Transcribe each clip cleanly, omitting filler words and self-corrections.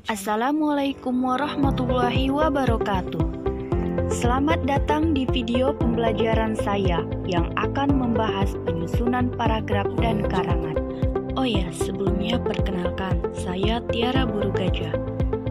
Assalamualaikum warahmatullahi wabarakatuh. Selamat datang di video pembelajaran saya yang akan membahas penyusunan paragraf dan karangan. Oh ya, sebelumnya perkenalkan, saya Tiara Buru Gajah.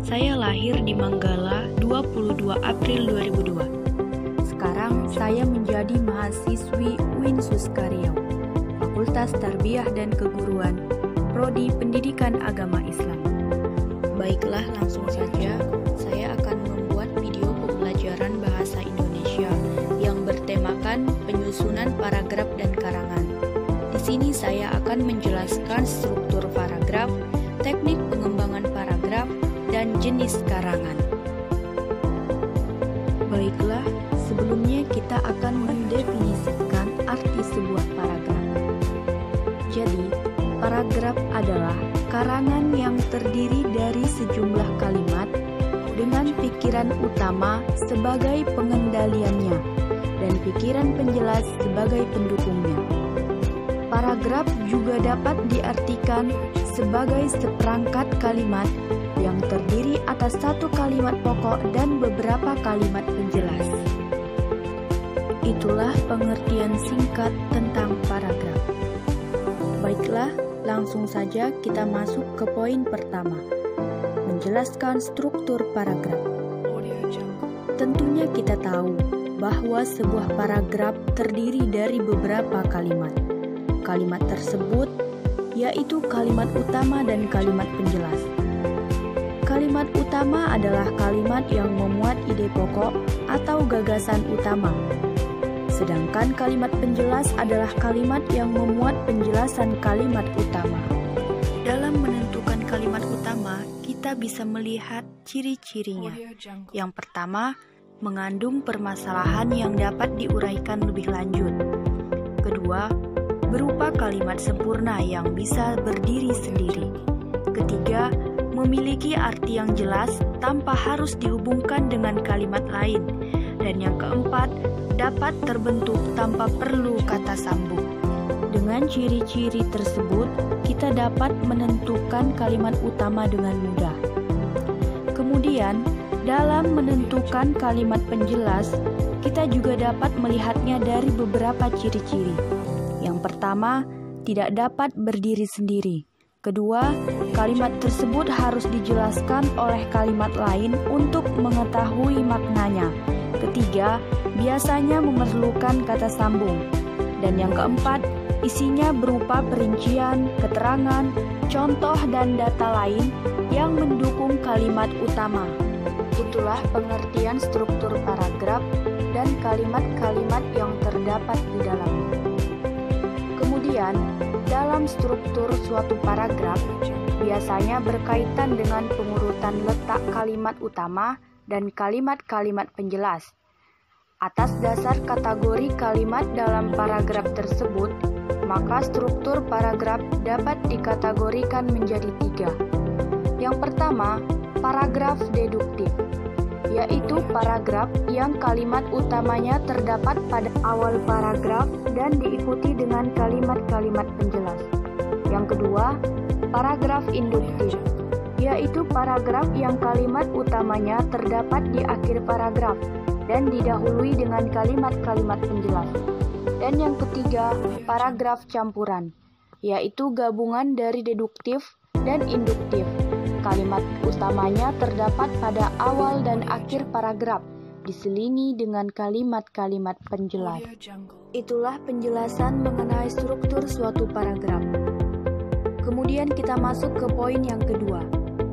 Saya lahir di Manggala 22 April 2002. Sekarang saya menjadi mahasiswi UIN Suskaryau, Fakultas Tarbiyah dan Keguruan, Prodi Pendidikan Agama Islam. Baiklah, langsung saja saya akan membuat video pembelajaran bahasa Indonesia yang bertemakan penyusunan paragraf dan karangan. Di sini saya akan menjelaskan struktur paragraf, teknik pengembangan paragraf, dan jenis karangan. Baiklah, sebelumnya kita akan mendefinisikan arti sebuah paragraf. Jadi, paragraf adalah karangan yang terdiri dari sejumlah kalimat dengan pikiran utama sebagai pengendaliannya dan pikiran penjelas sebagai pendukungnya. Paragraf juga dapat diartikan sebagai seperangkat kalimat yang terdiri atas satu kalimat pokok dan beberapa kalimat penjelas. Itulah pengertian singkat tentang paragraf. Baiklah, langsung saja kita masuk ke poin pertama, menjelaskan struktur paragraf. Tentunya kita tahu bahwa sebuah paragraf terdiri dari beberapa kalimat. Kalimat tersebut yaitu kalimat utama dan kalimat penjelas. Kalimat utama adalah kalimat yang memuat ide pokok atau gagasan utama. Sedangkan kalimat penjelas adalah kalimat yang memuat penjelasan kalimat utama. Dalam menentukan kalimat utama, kita bisa melihat ciri-cirinya. Yang pertama, mengandung permasalahan yang dapat diuraikan lebih lanjut. Kedua, berupa kalimat sempurna yang bisa berdiri sendiri. Ketiga, memiliki arti yang jelas tanpa harus dihubungkan dengan kalimat lain. Dan yang keempat, dapat terbentuk tanpa perlu kata sambung. Dengan ciri-ciri tersebut, kita dapat menentukan kalimat utama dengan mudah. Kemudian, dalam menentukan kalimat penjelas, kita juga dapat melihatnya dari beberapa ciri-ciri. Yang pertama, tidak dapat berdiri sendiri. Kedua, kalimat tersebut harus dijelaskan oleh kalimat lain untuk mengetahui maknanya. Ketiga, biasanya memerlukan kata sambung. Dan yang keempat, isinya berupa perincian, keterangan, contoh, dan data lain yang mendukung kalimat utama. Itulah pengertian struktur paragraf dan kalimat-kalimat yang terdapat di dalamnya. Kemudian, dalam struktur suatu paragraf, biasanya berkaitan dengan pengurutan letak kalimat utama dan kalimat-kalimat penjelas. Atas dasar kategori kalimat dalam paragraf tersebut, maka struktur paragraf dapat dikategorikan menjadi tiga. Yang pertama, paragraf deduktif, yaitu paragraf yang kalimat utamanya terdapat pada awal paragraf dan diikuti dengan kalimat-kalimat penjelas. Yang kedua, paragraf induktif, yaitu paragraf yang kalimat utamanya terdapat di akhir paragraf dan didahului dengan kalimat-kalimat penjelas. Dan yang ketiga, paragraf campuran, yaitu gabungan dari deduktif dan induktif. Kalimat utamanya terdapat pada awal dan akhir paragraf, diselingi dengan kalimat-kalimat penjelas. Itulah penjelasan mengenai struktur suatu paragraf. Kemudian kita masuk ke poin yang kedua,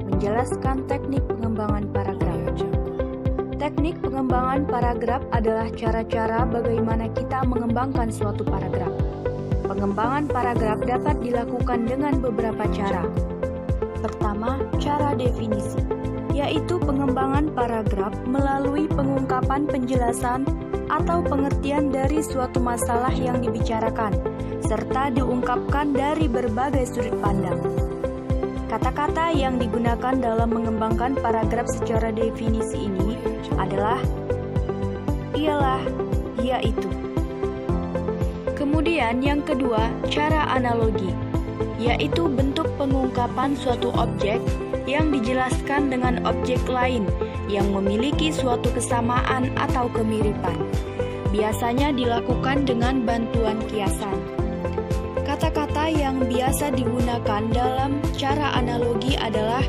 menjelaskan teknik pengembangan paragraf. Teknik pengembangan paragraf adalah cara-cara bagaimana kita mengembangkan suatu paragraf. Pengembangan paragraf dapat dilakukan dengan beberapa cara. Pertama, cara definisi, yaitu pengembangan paragraf melalui pengungkapan penjelasan atau pengertian dari suatu masalah yang dibicarakan, serta diungkapkan dari berbagai sudut pandang. Kata-kata yang digunakan dalam mengembangkan paragraf secara definisi ini adalah ialah, yaitu. Kemudian yang kedua, cara analogi, yaitu bentuk pengungkapan suatu objek yang dijelaskan dengan objek lain yang memiliki suatu kesamaan atau kemiripan. Biasanya dilakukan dengan bantuan kiasan. Kata-kata yang biasa digunakan dalam cara analogi adalah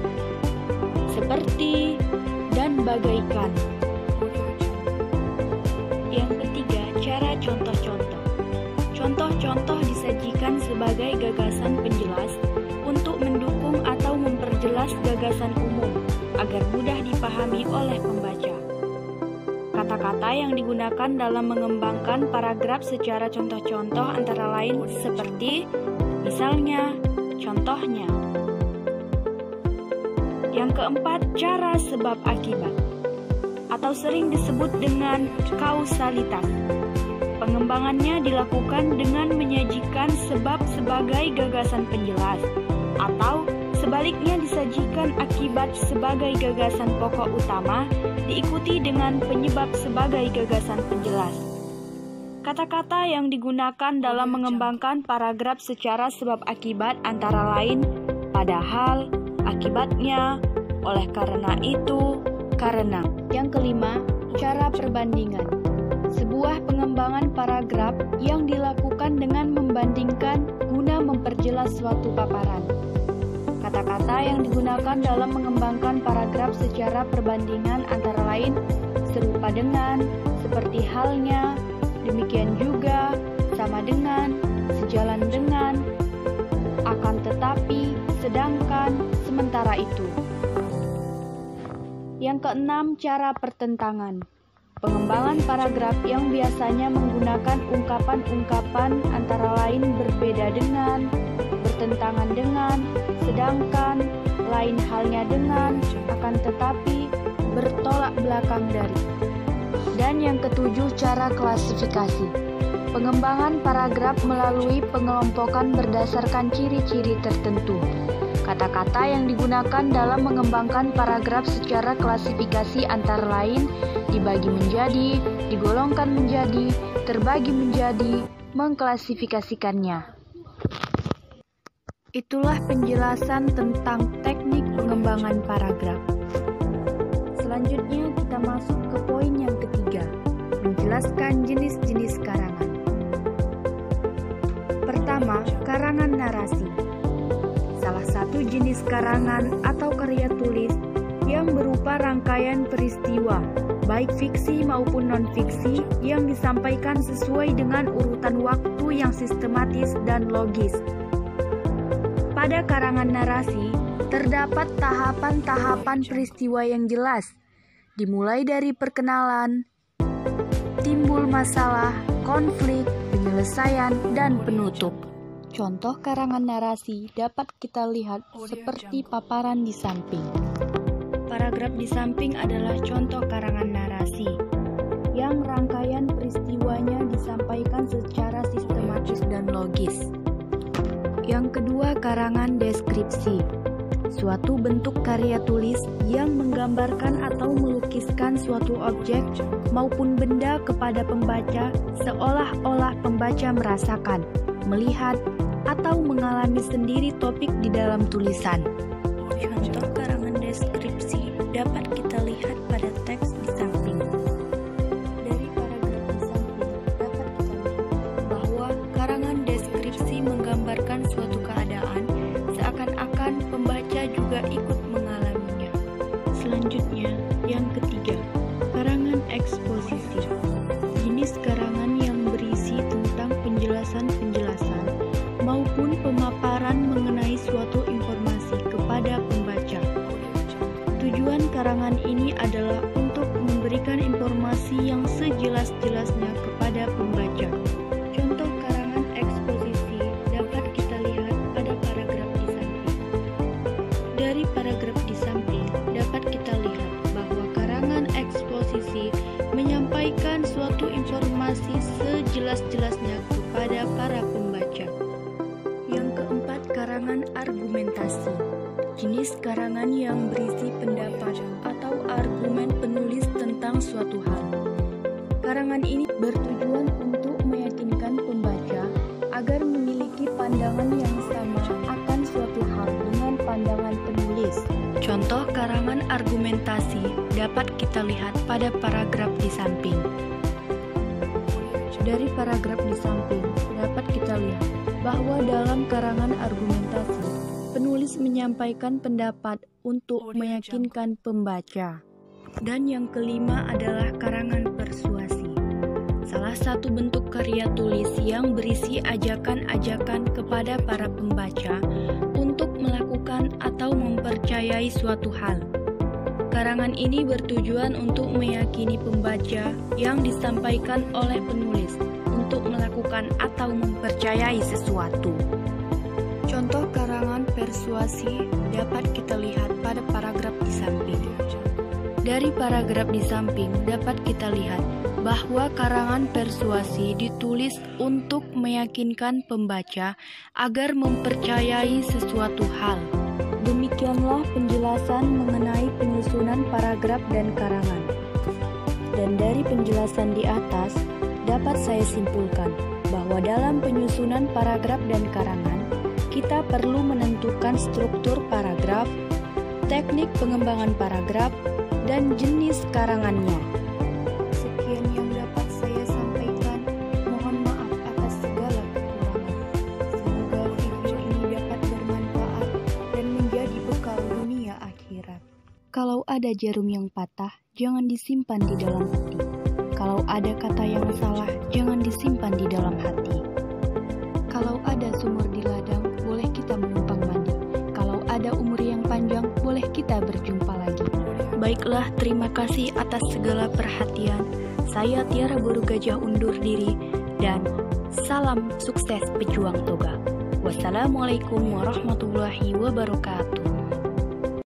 seperti dan bagaikan. Yang ketiga, cara contoh-contoh. Contoh-contoh disajikan sebagai gagasan penjelas untuk mendukung atau memperjelas gagasan umum agar mudah dipahami oleh pembaca. Kata-kata yang digunakan dalam mengembangkan paragraf secara contoh-contoh antara lain seperti misalnya, contohnya. Yang keempat, cara sebab akibat atau sering disebut dengan kausalitas. Pengembangannya dilakukan dengan menyajikan sebab sebagai gagasan penjelas atau sebaliknya disajikan akibat sebagai gagasan pokok utama diikuti dengan penyebab sebagai gagasan penjelas. Kata-kata yang digunakan dalam mengembangkan paragraf secara sebab akibat antara lain padahal, akibatnya, oleh karena itu, karena. Yang kelima, cara perbandingan. Sebuah pengembangan paragraf yang dilakukan dengan membandingkan guna memperjelas suatu paparan. Kata-kata yang digunakan dalam mengembangkan paragraf secara perbandingan antara lain serupa dengan, seperti halnya, demikian juga, sama dengan, sejalan dengan, akan tetapi, sedangkan, sementara itu. Yang keenam, cara pertentangan. Pengembangan paragraf yang biasanya menggunakan ungkapan-ungkapan antara lain berbeda dengan, bertentangan dengan, sedangkan, lain halnya dengan, akan tetapi, bertolak belakang dari. Dan yang ketujuh, cara klasifikasi. Pengembangan paragraf melalui pengelompokan berdasarkan ciri-ciri tertentu. Kata-kata yang digunakan dalam mengembangkan paragraf secara klasifikasi antara lain dibagi menjadi, digolongkan menjadi, terbagi menjadi, mengklasifikasikannya. Itulah penjelasan tentang teknik pengembangan paragraf. Selanjutnya kita masuk ke poin yang ketiga, menjelaskan jenis-jenis karangan. Pertama, karangan narasi. Salah satu jenis karangan atau karya tulis yang berupa rangkaian peristiwa, baik fiksi maupun non-fiksi, yang disampaikan sesuai dengan urutan waktu yang sistematis dan logis. Pada karangan narasi, terdapat tahapan-tahapan peristiwa yang jelas, dimulai dari perkenalan, timbul masalah, konflik, penyelesaian, dan penutup. Contoh karangan narasi dapat kita lihat seperti paparan di samping. Paragraf di samping adalah contoh karangan narasi, yang rangkaian peristiwanya disampaikan secara sistematis dan logis. Yang kedua, karangan deskripsi. Suatu bentuk karya tulis yang menggambarkan atau melukiskan suatu objek maupun benda kepada pembaca seolah-olah pembaca merasakan, melihat, atau mengalami sendiri topik di dalam tulisan. Contoh karangan deskripsi dapat kita lihat pada teks di samping. Dari paragraf di samping dapat kita lihat bahwa karangan deskripsi menggambarkan suatu keadaan seakan-akan pembaca juga ikut mengalaminya. Selanjutnya, yang ketiga, karangan eksposisi. Jenis karangan yang berisi tentang penjelasan-penjelasan maupun pemaparan mengenai suatu informasi kepada pembaca. Tujuan karangan ini adalah untuk memberikan informasi yang sejelas-jelasnya kepada pembaca. Contoh karangan eksposisi dapat kita lihat pada paragraf di samping. Dari paragraf di samping dapat kita lihat bahwa karangan eksposisi menyampaikan suatu informasi sejelas-jelasnya kepada para pembaca. Yang keempat, karangan argumentasi. Jenis karangan yang berisi pendapat atau argumen penulis tentang suatu hal. Karangan ini bertujuan untuk meyakinkan pembaca agar memiliki pandangan yang sama Contoh karangan argumentasi dapat kita lihat pada paragraf di samping. Dari paragraf di samping dapat kita lihat bahwa dalam karangan argumentasi, penulis menyampaikan pendapat untuk meyakinkan pembaca. Dan yang kelima adalah karangan persuasi. Salah satu bentuk karya tulis yang berisi ajakan-ajakan kepada para pembaca untuk melakukan atau mempercayai suatu hal. Karangan ini bertujuan untuk meyakini pembaca yang disampaikan oleh penulis untuk melakukan atau mempercayai sesuatu. Contoh karangan persuasi dapat kita lihat pada paragraf di samping. Dari paragraf di samping dapat kita lihat bahwa karangan persuasi ditulis untuk meyakinkan pembaca agar mempercayai sesuatu hal. Demikianlah penjelasan mengenai penyusunan paragraf dan karangan. Dan dari penjelasan di atas, dapat saya simpulkan bahwa dalam penyusunan paragraf dan karangan, kita perlu menentukan struktur paragraf, teknik pengembangan paragraf, dan jenis karangannya. Sekian yang dapat saya sampaikan. Mohon maaf atas segala kekurangan. Semoga video ini dapat bermanfaat dan menjadi bekal dunia akhirat. Kalau ada jarum yang patah, jangan disimpan di dalam hati. Kalau ada kata yang salah, jangan disimpan di dalam hati. Kalau ada sumur di ladang, boleh kita menumpang mandi. Kalau ada umur yang panjang, boleh kita berjumpa lagi. Baiklah, terima kasih atas segala perhatian. Saya Tiara Boru Gajah undur diri dan salam sukses pejuang toga. Wassalamualaikum warahmatullahi wabarakatuh.